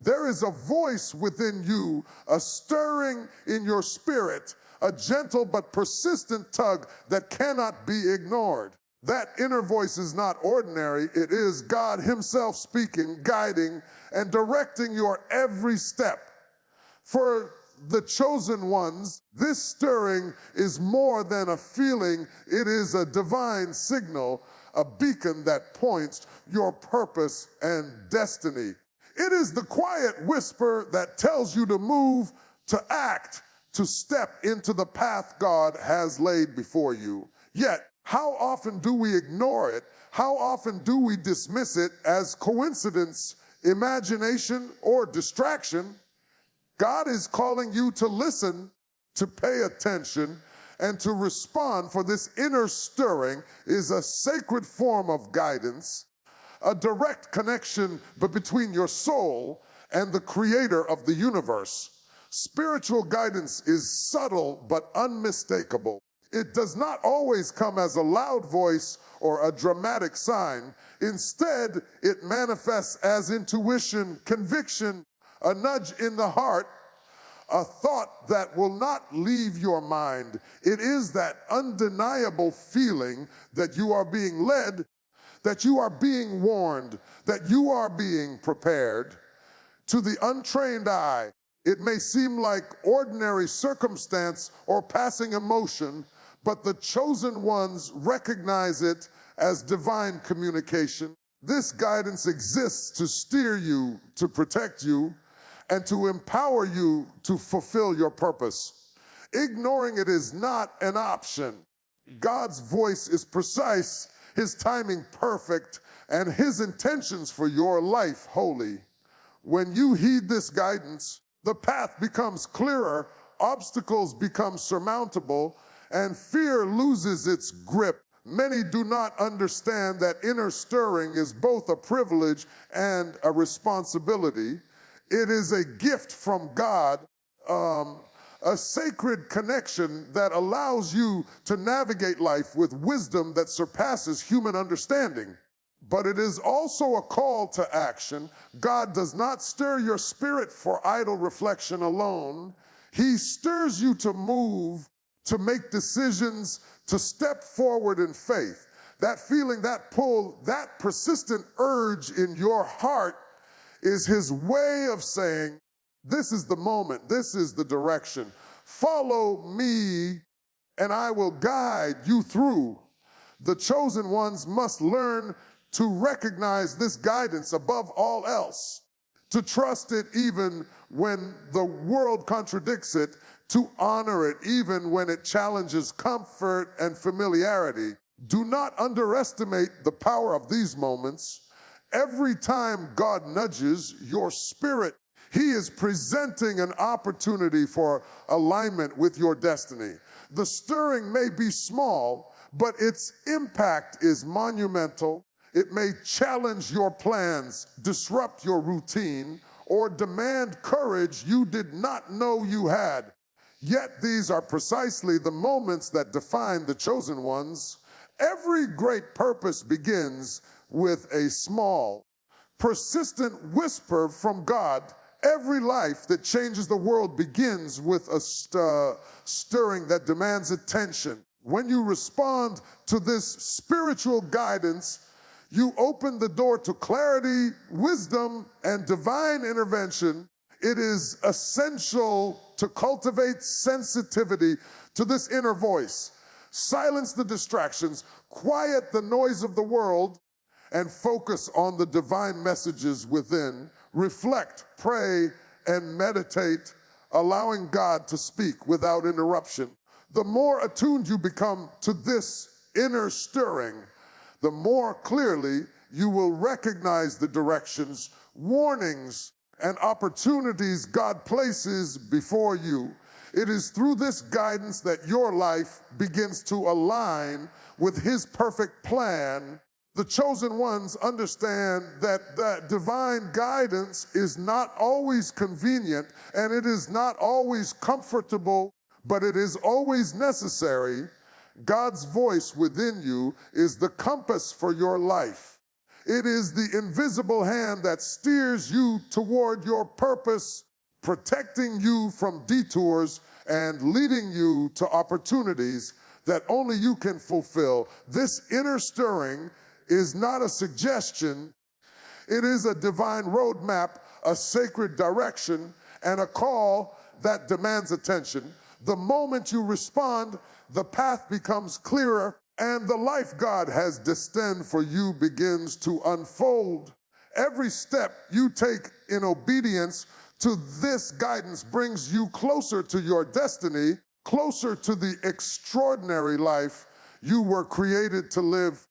There is a voice within you, a stirring in your spirit, a gentle but persistent tug that cannot be ignored. That inner voice is not ordinary. It is God Himself speaking, guiding, and directing your every step. For the chosen ones, this stirring is more than a feeling. It is a divine signal, a beacon that points your purpose and destiny. It is the quiet whisper that tells you to move, to act, to step into the path God has laid before you. Yet, how often do we ignore it? How often do we dismiss it as coincidence, imagination, or distraction? God is calling you to listen, to pay attention, and to respond, for this inner stirring is a sacred form of guidance, a direct connection between your soul and the creator of the universe. Spiritual guidance is subtle but unmistakable. It does not always come as a loud voice or a dramatic sign. Instead, it manifests as intuition, conviction, a nudge in the heart, a thought that will not leave your mind. It is that undeniable feeling that you are being led, that you are being warned, that you are being prepared. To the untrained eye, it may seem like ordinary circumstance or passing emotion, but the chosen ones recognize it as divine communication. This guidance exists to steer you, to protect you, and to empower you to fulfill your purpose. Ignoring it is not an option. God's voice is precise, His timing perfect, and His intentions for your life holy. When you heed this guidance, the path becomes clearer, obstacles become surmountable, and fear loses its grip. Many do not understand that inner stirring is both a privilege and a responsibility. It is a gift from God, a sacred connection that allows you to navigate life with wisdom that surpasses human understanding. But it is also a call to action. God does not stir your spirit for idle reflection alone. He stirs you to move, to make decisions, to step forward in faith. That feeling, that pull, that persistent urge in your heart is His way of saying, this is the moment, this is the direction. Follow me and I will guide you through. The chosen ones must learn to recognize this guidance above all else, to trust it even when the world contradicts it, to honor it even when it challenges comfort and familiarity. Do not underestimate the power of these moments. Every time God nudges your spirit, He is presenting an opportunity for alignment with your destiny. The stirring may be small, but its impact is monumental. It may challenge your plans, disrupt your routine, or demand courage you did not know you had. Yet these are precisely the moments that define the chosen ones. Every great purpose begins with a small, persistent whisper from God. Every life that changes the world begins with a stirring that demands attention. When you respond to this spiritual guidance, you open the door to clarity, wisdom, and divine intervention. It is essential to cultivate sensitivity to this inner voice. Silence the distractions, quiet the noise of the world, and focus on the divine messages within. Reflect, pray, and meditate, allowing God to speak without interruption. The more attuned you become to this inner stirring, the more clearly you will recognize the directions, warnings, and opportunities God places before you. It is through this guidance that your life begins to align with His perfect plan. The chosen ones understand that divine guidance is not always convenient, and it is not always comfortable, but it is always necessary. God's voice within you is the compass for your life. It is the invisible hand that steers you toward your purpose, protecting you from detours and leading you to opportunities that only you can fulfill. This inner stirring is not a suggestion. It is a divine roadmap, a sacred direction, and a call that demands attention. The moment you respond, the path becomes clearer, and the life God has destined for you begins to unfold. Every step you take in obedience to this guidance brings you closer to your destiny, closer to the extraordinary life you were created to live,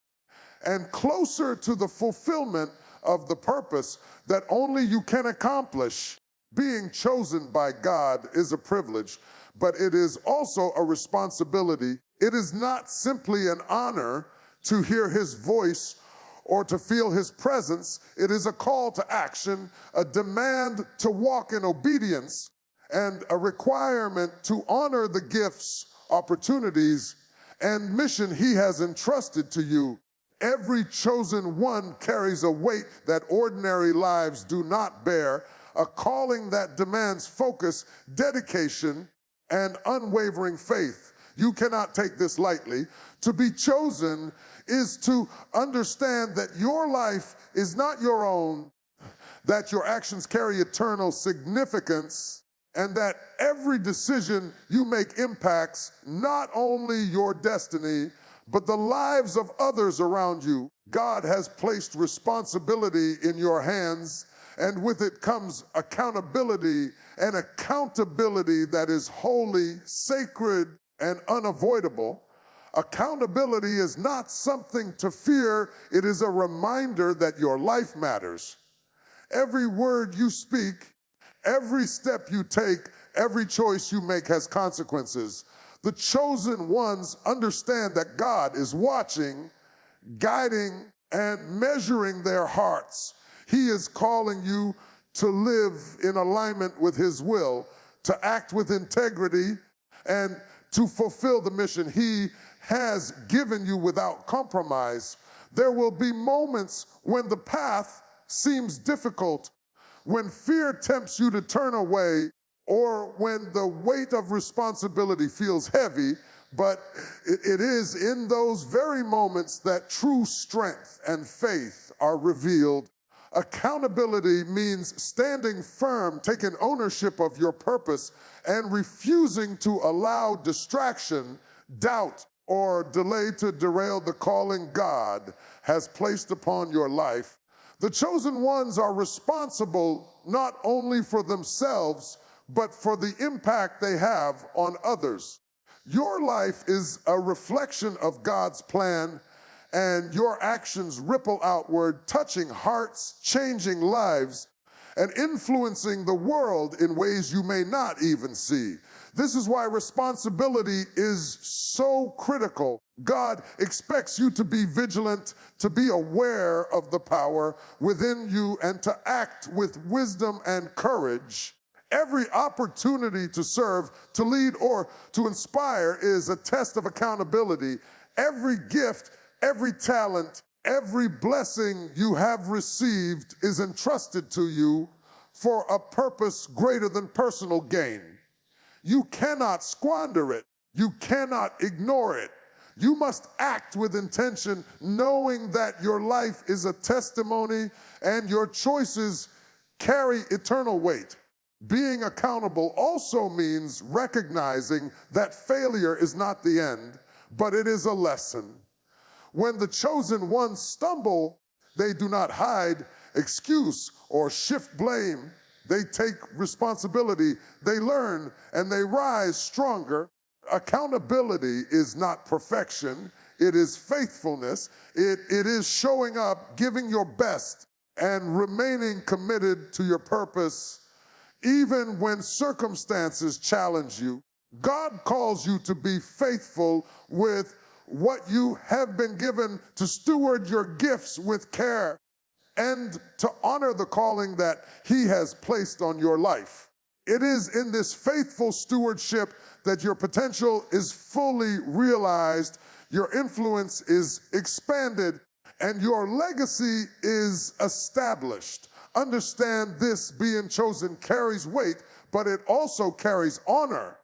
and closer to the fulfillment of the purpose that only you can accomplish. Being chosen by God is a privilege, but it is also a responsibility. It is not simply an honor to hear his voice or to feel his presence. It is a call to action, a demand to walk in obedience, and a requirement to honor the gifts, opportunities, and mission he has entrusted to you. Every chosen one carries a weight that ordinary lives do not bear, a calling that demands focus, dedication, and unwavering faith. You cannot take this lightly. To be chosen is to understand that your life is not your own, that your actions carry eternal significance, and that every decision you make impacts not only your destiny, but the lives of others around you. God has placed responsibility in your hands, and with it comes accountability, an accountability that is holy, sacred, and unavoidable. Accountability is not something to fear. It is a reminder that your life matters. Every word you speak, every step you take, every choice you make has consequences. The chosen ones understand that God is watching, guiding, and measuring their hearts. He is calling you to live in alignment with his will, to act with integrity, and to fulfill the mission he has given you without compromise. There will be moments when the path seems difficult, when fear tempts you to turn away, or when the weight of responsibility feels heavy, but it is in those very moments that true strength and faith are revealed. Accountability means standing firm, taking ownership of your purpose, and refusing to allow distraction, doubt, or delay to derail the calling God has placed upon your life. The chosen ones are responsible not only for themselves, but for the impact they have on others. Your life is a reflection of God's plan, and your actions ripple outward, touching hearts, changing lives, and influencing the world in ways you may not even see. This is why responsibility is so critical. God expects you to be vigilant, to be aware of the power within you, and to act with wisdom and courage. Every opportunity to serve, to lead, or to inspire is a test of accountability. Every gift, every talent, every blessing you have received is entrusted to you for a purpose greater than personal gain. You cannot squander it. You cannot ignore it. You must act with intention, knowing that your life is a testimony and your choices carry eternal weight. Being accountable also means recognizing that failure is not the end, but it is a lesson. When the chosen ones stumble, they do not hide, excuse, or shift blame. They take responsibility, they learn, and they rise stronger. Accountability is not perfection, it is faithfulness. It is showing up, giving your best, and remaining committed to your purpose even when circumstances challenge you. God calls you to be faithful with what you have been given, to steward your gifts with care, and to honor the calling that he has placed on your life. It is in this faithful stewardship that your potential is fully realized, your influence is expanded, and your legacy is established. Understand this: being chosen carries weight, but it also carries honor.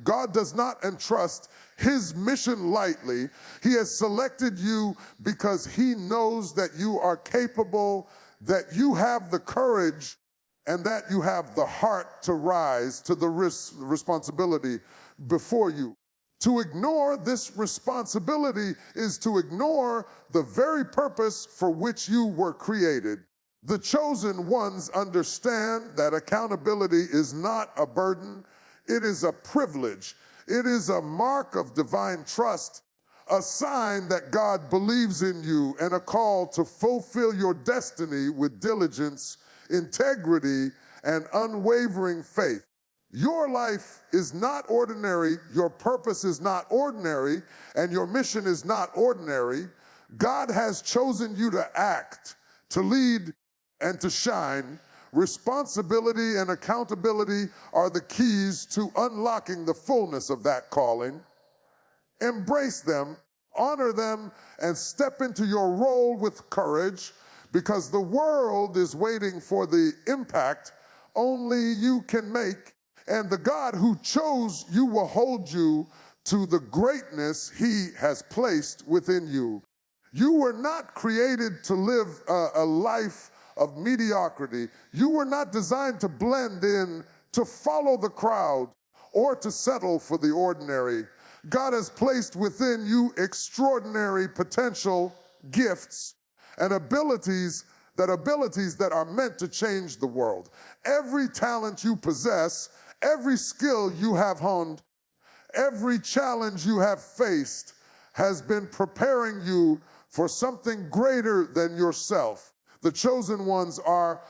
God does not entrust his mission lightly. He has selected you because he knows that you are capable, that you have the courage, and that you have the heart to rise to the responsibility before you. To ignore this responsibility is to ignore the very purpose for which you were created. The chosen ones understand that accountability is not a burden, it is a privilege. It is a mark of divine trust, a sign that God believes in you, and a call to fulfill your destiny with diligence, integrity, and unwavering faith. Your life is not ordinary, your purpose is not ordinary, and your mission is not ordinary. God has chosen you to act, to lead, and to shine. Responsibility and accountability are the keys to unlocking the fullness of that calling. Embrace them, honor them, and step into your role with courage, because the world is waiting for the impact only you can make, and the God who chose you will hold you to the greatness he has placed within you. You were not created to live a life of mediocrity. You were not designed to blend in, to follow the crowd, or to settle for the ordinary. God has placed within you extraordinary potential, gifts, and abilities that are meant to change the world. Every talent you possess, every skill you have honed, every challenge you have faced has been preparing you for something greater than yourself. The chosen ones are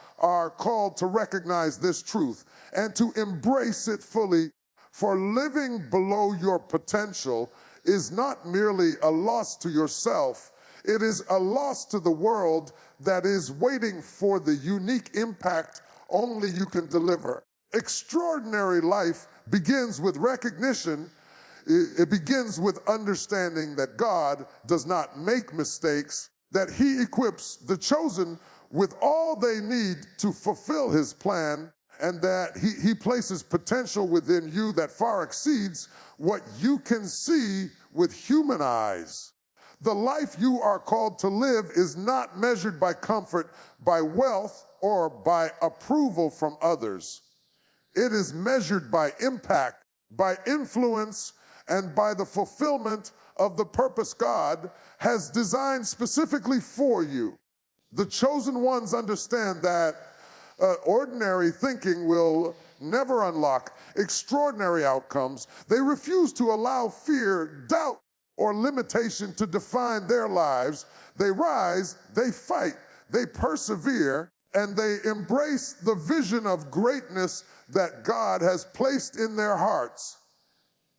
called to recognize this truth and to embrace it fully, for living below your potential is not merely a loss to yourself, it is a loss to the world that is waiting for the unique impact only you can deliver. Extraordinary life begins with recognition. It begins with understanding that God does not make mistakes, that he equips the chosen with all they need to fulfill his plan, and that he places potential within you that far exceeds what you can see with human eyes. The life you are called to live is not measured by comfort, by wealth, or by approval from others. It is measured by impact, by influence, and by the fulfillment of the purpose God has designed specifically for you. The chosen ones understand that ordinary thinking will never unlock extraordinary outcomes. They refuse to allow fear, doubt, or limitation to define their lives. They rise, they fight, they persevere, and they embrace the vision of greatness that God has placed in their hearts.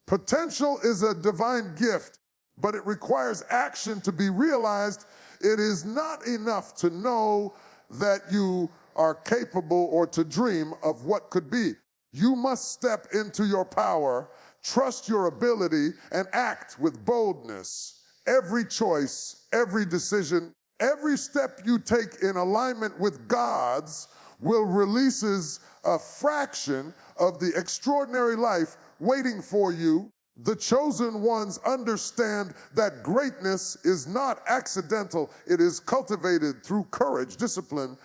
Potential is a divine gift, but it requires action to be realized. It is not enough to know that you are capable or to dream of what could be. You must step into your power, trust your ability, and act with boldness. Every choice, every decision, every step you take in alignment with God's will releases a fraction of the extraordinary life waiting for you. The chosen ones understand that greatness is not accidental. It is cultivated through courage, discipline,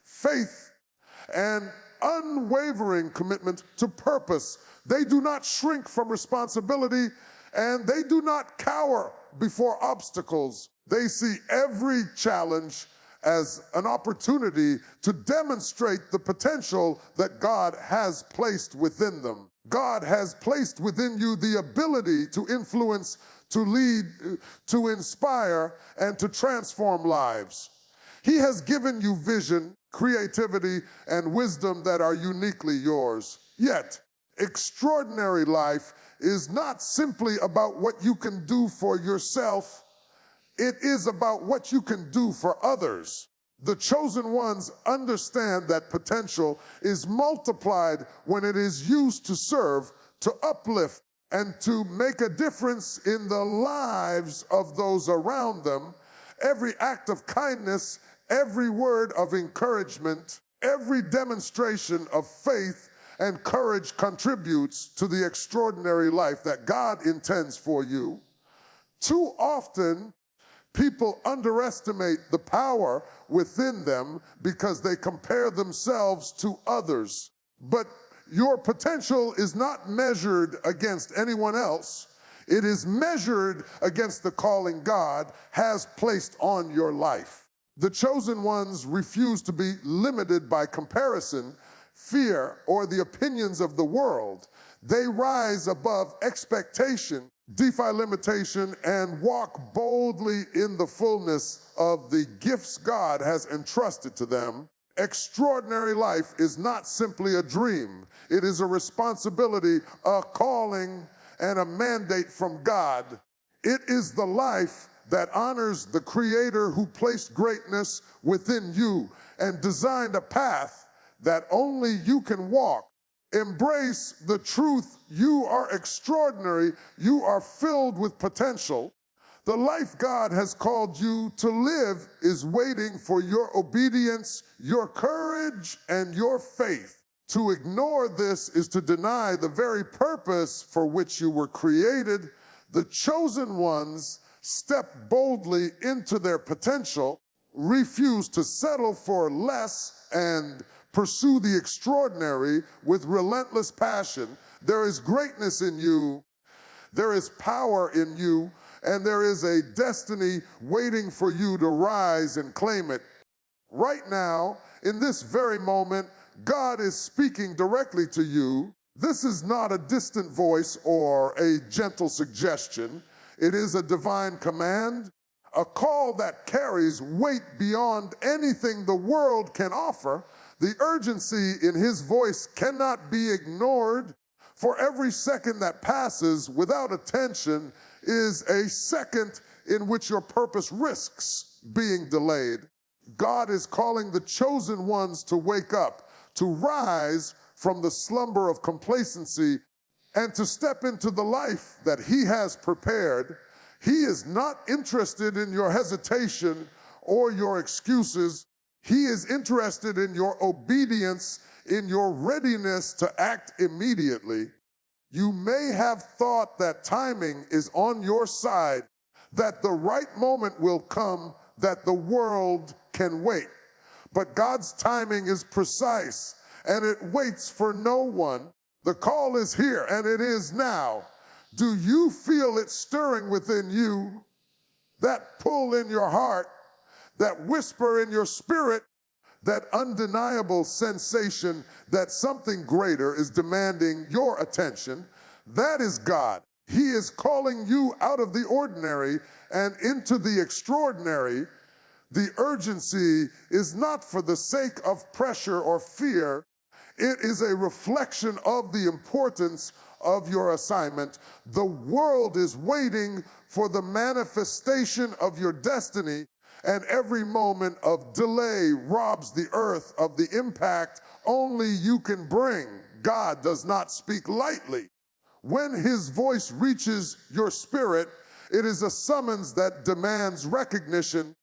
faith, and unwavering commitment to purpose. They do not shrink from responsibility, and they do not cower before obstacles. They see every challenge as an opportunity to demonstrate the potential that God has placed within them. God has placed within you the ability to influence, to lead, to inspire, and to transform lives. He has given you vision, creativity, and wisdom that are uniquely yours. Yet, extraordinary life is not simply about what you can do for yourself. It is about what you can do for others. The chosen ones understand that potential is multiplied when it is used to serve, to uplift, and to make a difference in the lives of those around them. every act of kindness, every word of encouragement, every demonstration of faith and courage contributes to the extraordinary life that God intends for you. Too often, people underestimate the power within them because they compare themselves to others. But your potential is not measured against anyone else. It is measured against the calling God has placed on your life. The chosen ones refuse to be limited by comparison, fear, or the opinions of the world. They rise above expectation, defy limitation, and walk boldly in the fullness of the gifts God has entrusted to them. Extraordinary life is not simply a dream. It is a responsibility, a calling, and a mandate from God. It is the life that honors the Creator who placed greatness within you and designed a path that only you can walk. Embrace the truth. You are extraordinary. You are filled with potential. The life God has called you to live is waiting for your obedience, your courage, and your faith. To ignore this is to deny the very purpose for which you were created. The chosen ones step boldly into their potential, refuse to settle for less, and pursue the extraordinary with relentless passion. There is greatness in you, there is power in you, and there is a destiny waiting for you to rise and claim it. Right now, in this very moment, God is speaking directly to you. This is not a distant voice or a gentle suggestion. It is a divine command, a call that carries weight beyond anything the world can offer. The urgency in his voice cannot be ignored. For every second that passes without attention is a second in which your purpose risks being delayed. God is calling the chosen ones to wake up, to rise from the slumber of complacency, and to step into the life that he has prepared. He is not interested in your hesitation or your excuses. He is interested in your obedience, in your readiness to act immediately. You may have thought that timing is on your side, that the right moment will come, that the world can wait. But God's timing is precise, and it waits for no one. The call is here, and it is now. Do you feel it stirring within you? That pull in your heart, that whisper in your spirit, that undeniable sensation that something greater is demanding your attention? That is God. He is calling you out of the ordinary and into the extraordinary. The urgency is not for the sake of pressure or fear. It is a reflection of the importance of your assignment. The world is waiting for the manifestation of your destiny, and every moment of delay robs the earth of the impact only you can bring. God does not speak lightly. When his voice reaches your spirit, it is a summons that demands recognition.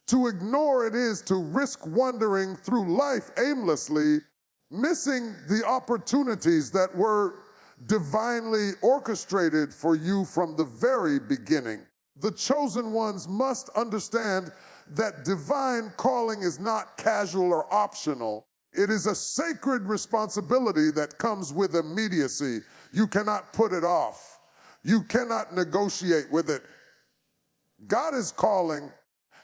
To ignore it is to risk wandering through life aimlessly, missing the opportunities that were divinely orchestrated for you from the very beginning. The chosen ones must understand that divine calling is not casual or optional. It is a sacred responsibility that comes with immediacy. You cannot put it off. You cannot negotiate with it. God is calling,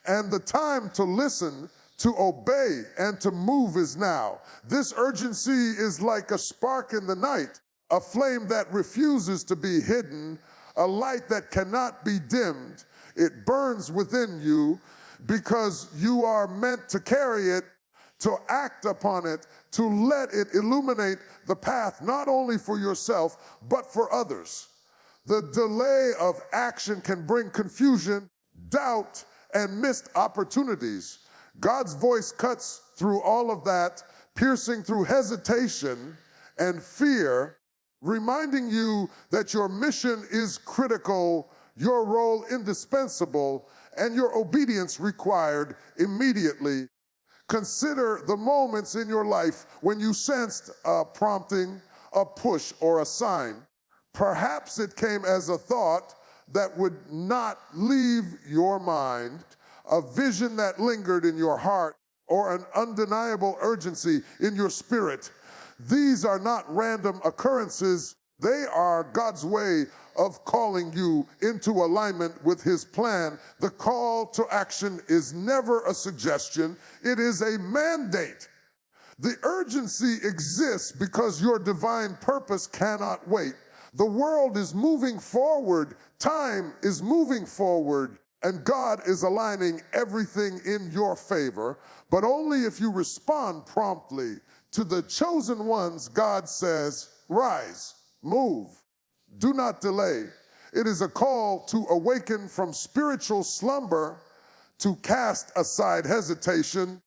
and the time to listen, to obey, and to move is now. This urgency is like a spark in the night, a flame that refuses to be hidden, a light that cannot be dimmed. It burns within you because you are meant to carry it, to act upon it, to let it illuminate the path not only for yourself, but for others. The delay of action can bring confusion, doubt, and missed opportunities. God's voice cuts through all of that, piercing through hesitation and fear, reminding you that your mission is critical, your role indispensable, and your obedience required immediately. Consider the moments in your life when you sensed a prompting, a push, or a sign. Perhaps it came as a thought that would not leave your mind, a vision that lingered in your heart, or an undeniable urgency in your spirit. These are not random occurrences. They are God's way of calling you into alignment with His plan. The call to action is never a suggestion. It is a mandate. The urgency exists because your divine purpose cannot wait. The world is moving forward. Time is moving forward. And God is aligning everything in your favor. But only if you respond promptly. To the chosen ones, God says, rise, move, do not delay. It is a call to awaken from spiritual slumber, to cast aside hesitation,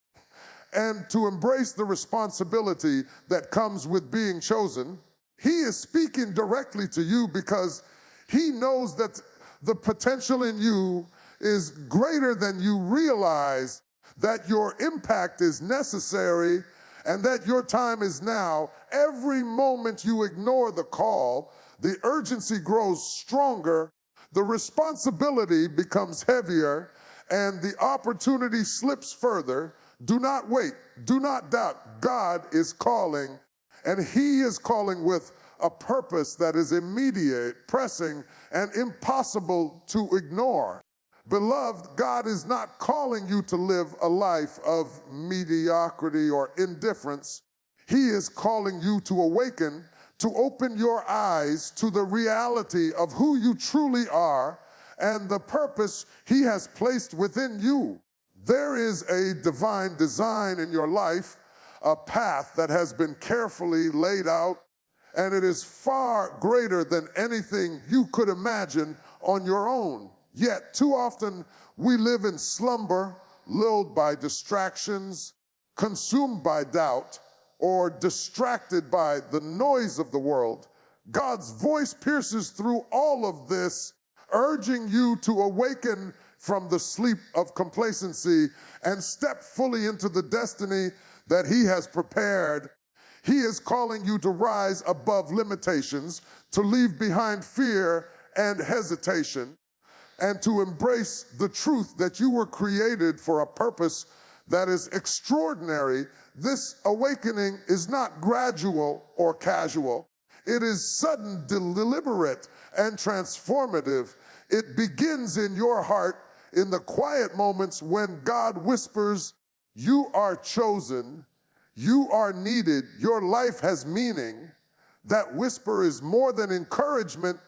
and to embrace the responsibility that comes with being chosen. He is speaking directly to you because He knows that the potential in you is greater than you realize, that your impact is necessary, and that your time is now. Every moment you ignore the call, the urgency grows stronger, the responsibility becomes heavier, and the opportunity slips further. Do not wait. Do not doubt. God is calling, and He is calling with a purpose that is immediate, pressing, and impossible to ignore. Beloved, God is not calling you to live a life of mediocrity or indifference. He is calling you to awaken, to open your eyes to the reality of who you truly are and the purpose He has placed within you. There is a divine design in your life, a path that has been carefully laid out, and it is far greater than anything you could imagine on your own. Yet, too often, we live in slumber, lulled by distractions, consumed by doubt, or distracted by the noise of the world. God's voice pierces through all of this, urging you to awaken from the sleep of complacency and step fully into the destiny that He has prepared. He is calling you to rise above limitations, to leave behind fear and hesitation, and to embrace the truth that you were created for a purpose that is extraordinary. This awakening is not gradual or casual. It is sudden, deliberate, and transformative. It begins in your heart in the quiet moments when God whispers, you are chosen, you are needed, your life has meaning. That whisper is more than encouragement.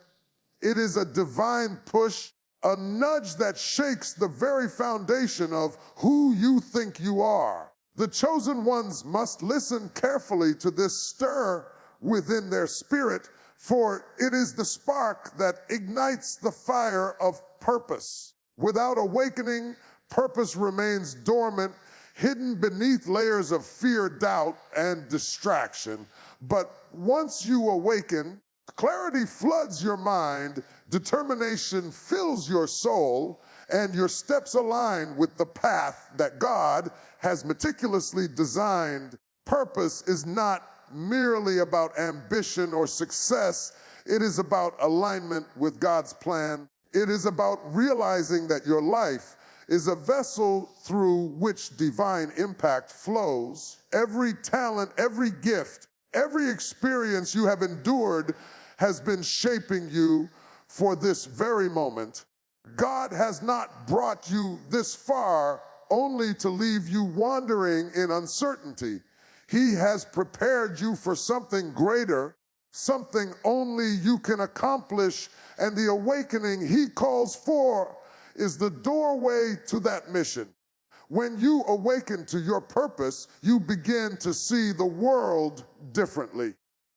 It is a divine push, a nudge that shakes the very foundation of who you think you are. The chosen ones must listen carefully to this stir within their spirit, for it is the spark that ignites the fire of purpose. Without awakening, purpose remains dormant, hidden beneath layers of fear, doubt, and distraction. But once you awaken, clarity floods your mind, determination fills your soul, and your steps align with the path that God has meticulously designed. Purpose is not merely about ambition or success. It is about alignment with God's plan. It is about realizing that your life is a vessel through which divine impact flows. Every talent, every gift, every experience you have endured has been shaping you for this very moment. God has not brought you this far only to leave you wandering in uncertainty. He has prepared you for something greater, something only you can accomplish, and the awakening He calls for is the doorway to that mission. When you awaken to your purpose, you begin to see the world differently.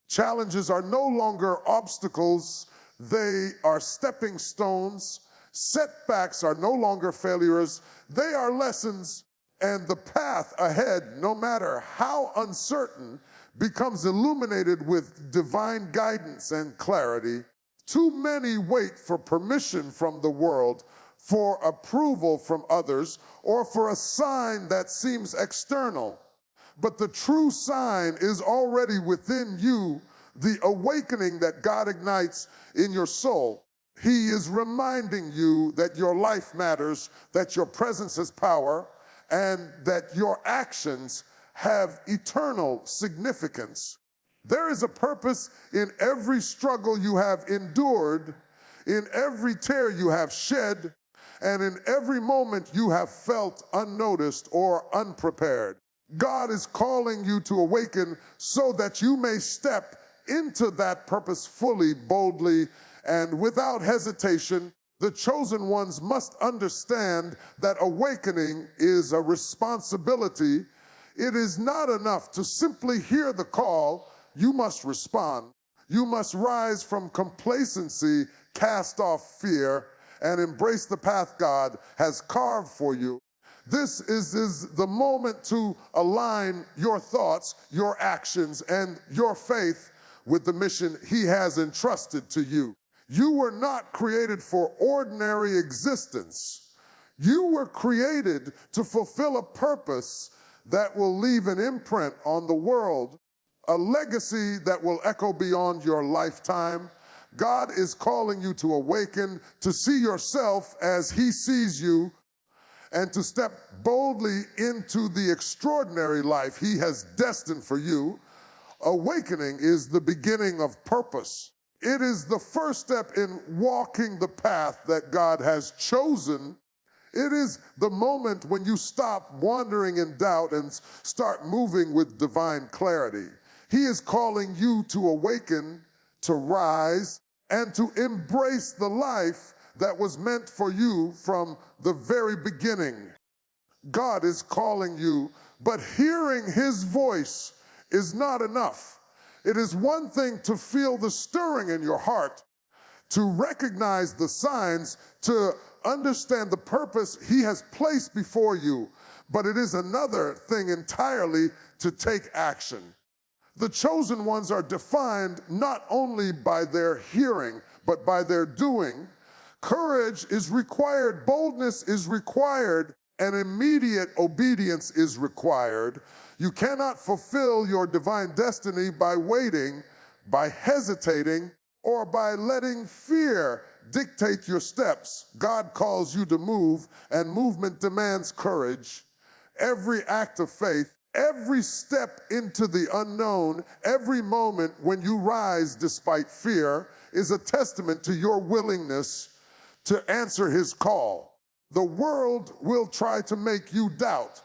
Challenges are no longer obstacles, they are stepping stones. Setbacks are no longer failures, they are lessons. And the path ahead, no matter how uncertain, becomes illuminated with divine guidance and clarity. Too many wait for permission from the world, for approval from others or for a sign that seems external. But the true sign is already within you, the awakening that God ignites in your soul. He is reminding you that your life matters, that your presence has power, and that your actions have eternal significance. There is a purpose in every struggle you have endured, in every tear you have shed, and in every moment you have felt unnoticed or unprepared. God is calling you to awaken so that you may step into that purpose fully, boldly, and without hesitation. The chosen ones must understand that awakening is a responsibility. It is not enough to simply hear the call. You must respond. You must rise from complacency, cast off fear, and embrace the path God has carved for you. This is the moment to align your thoughts, your actions, and your faith with the mission He has entrusted to you. You were not created for ordinary existence. You were created to fulfill a purpose that will leave an imprint on the world, a legacy that will echo beyond your lifetime. God is calling you to awaken, to see yourself as He sees you, and to step boldly into the extraordinary life He has destined for you. Awakening is the beginning of purpose. It is the first step in walking the path that God has chosen. It is the moment when you stop wandering in doubt and start moving with divine clarity. He is calling you to awaken, to rise, and to embrace the life that was meant for you from the very beginning. God is calling you, but hearing His voice is not enough. It is one thing to feel the stirring in your heart, to recognize the signs, to understand the purpose He has placed before you, but it is another thing entirely to take action. The chosen ones are defined not only by their hearing, but by their doing. Courage is required, boldness is required, and immediate obedience is required. You cannot fulfill your divine destiny by waiting, by hesitating, or by letting fear dictate your steps. God calls you to move, and movement demands courage. Every act of faith, every step into the unknown, every moment when you rise despite fear is a testament to your willingness to answer His call. The world will try to make you doubt.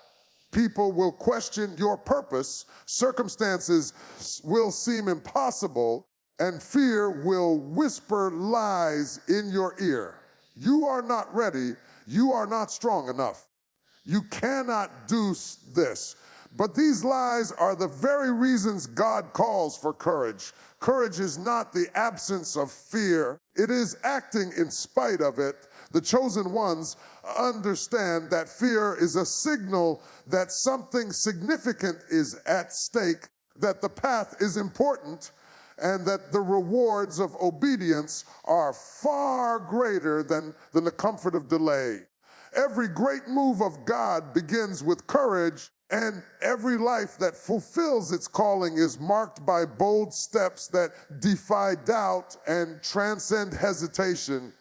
People will question your purpose. Circumstances will seem impossible, and fear will whisper lies in your ear. You are not ready. You are not strong enough. You cannot do this. But these lies are the very reasons God calls for courage. Courage is not the absence of fear. It is acting in spite of it. The chosen ones understand that fear is a signal that something significant is at stake, that the path is important, and that the rewards of obedience are far greater than the comfort of delay. Every great move of God begins with courage, and every life that fulfills its calling is marked by bold steps that defy doubt and transcend hesitation.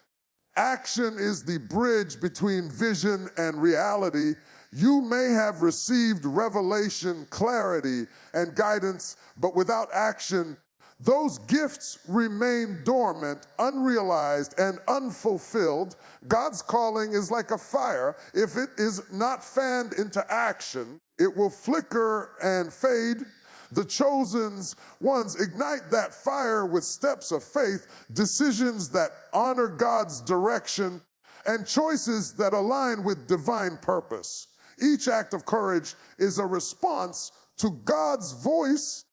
Action is the bridge between vision and reality. You may have received revelation, clarity, and guidance, but without action, those gifts remain dormant, unrealized, and unfulfilled. God's calling is like a fire. If it is not fanned into action, it will flicker and fade. The chosen ones ignite that fire with steps of faith, decisions that honor God's direction, and choices that align with divine purpose. Each act of courage is a response to God's voice,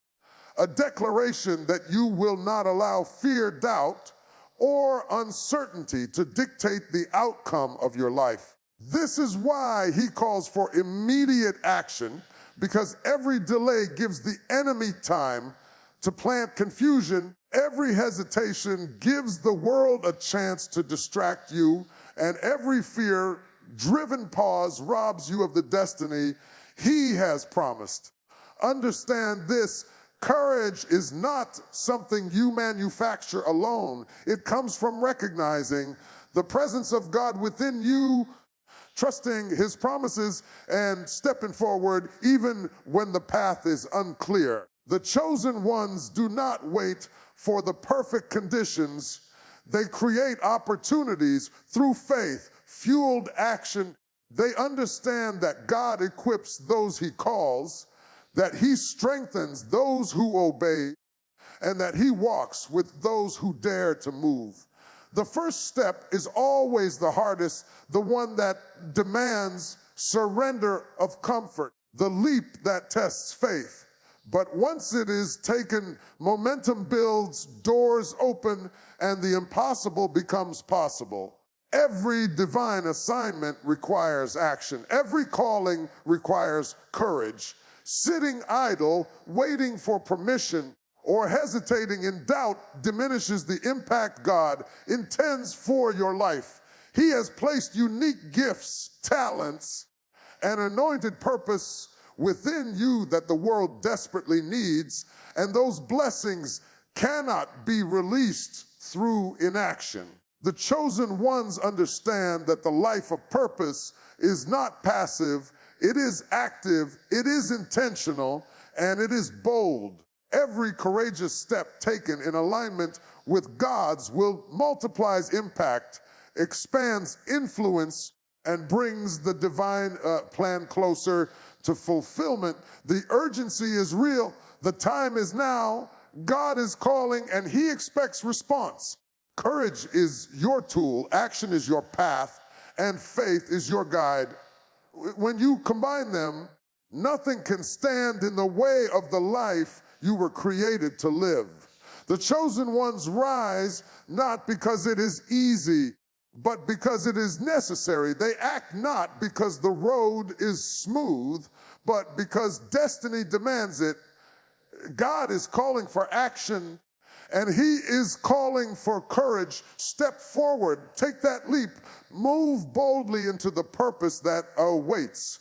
a declaration that you will not allow fear, doubt, or uncertainty to dictate the outcome of your life. This is why He calls for immediate action, because every delay gives the enemy time to plant confusion. Every hesitation gives the world a chance to distract you, and every fear-driven pause robs you of the destiny He has promised. Understand this: courage is not something you manufacture alone. It comes from recognizing the presence of God within you, trusting His promises, and stepping forward even when the path is unclear. The chosen ones do not wait for the perfect conditions. They create opportunities through faith, fueled action. They understand that God equips those He calls, that He strengthens those who obey, and that He walks with those who dare to move. The first step is always the hardest, the one that demands surrender of comfort, the leap that tests faith. But once it is taken, momentum builds, doors open, and the impossible becomes possible. Every divine assignment requires action. Every calling requires courage. Sitting idle, waiting for permission, or hesitating in doubt diminishes the impact God intends for your life. He has placed unique gifts, talents, and anointed purpose within you that the world desperately needs, and those blessings cannot be released through inaction. The chosen ones understand that the life of purpose is not passive, it is active, it is intentional, and it is bold. Every courageous step taken in alignment with God's will multiplies impact, expands influence, and brings the divine plan closer to fulfillment. The urgency is real. The time is now. God is calling, and He expects response. Courage is your tool, action is your path, and faith is your guide. When you combine them, nothing can stand in the way of the life you were created to live. The chosen ones rise not because it is easy, but because it is necessary. They act not because the road is smooth, but because destiny demands it. God is calling for action, and He is calling for courage. Step forward, take that leap, move boldly into the purpose that awaits.